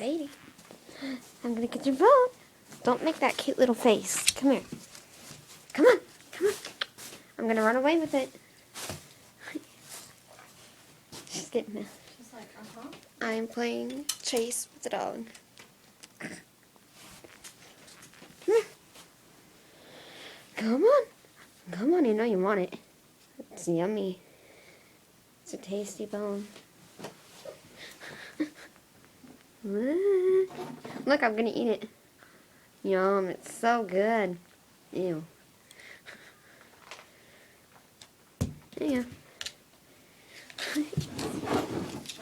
Sadie, I'm gonna get your phone. Don't make that cute little face. Come here. Come on. Come on. I'm gonna run away with it. She's getting it. She's like, uh-huh. I'm playing chase with the dog. Come here. Come on. Come on, you know you want it. It's yummy. It's a tasty bone. Look, I'm gonna eat it. Yum, it's so good. Ew. There you go.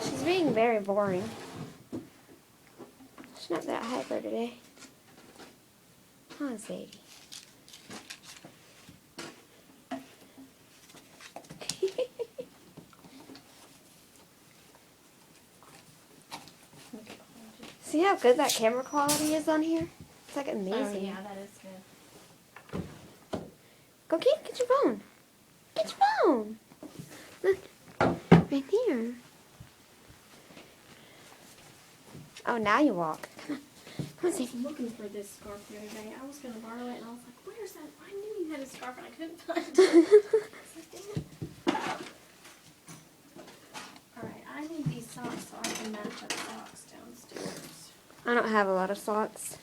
She's being very boring. She's not that hyper today. Huh, Sadie? See how good that camera quality is on here? It's like amazing. Oh, yeah, that is good. Go get your phone. Get your phone. Look, right here. Oh, now you walk. Come on. Come on, I Sadie. was looking for this scarf the other day. I was going to borrow it, and I was like, where's that? I knew you had a scarf, and I couldn't find it. I was like, dang it. Alright, I need these socks so I can match up socks downstairs. I don't have a lot of socks.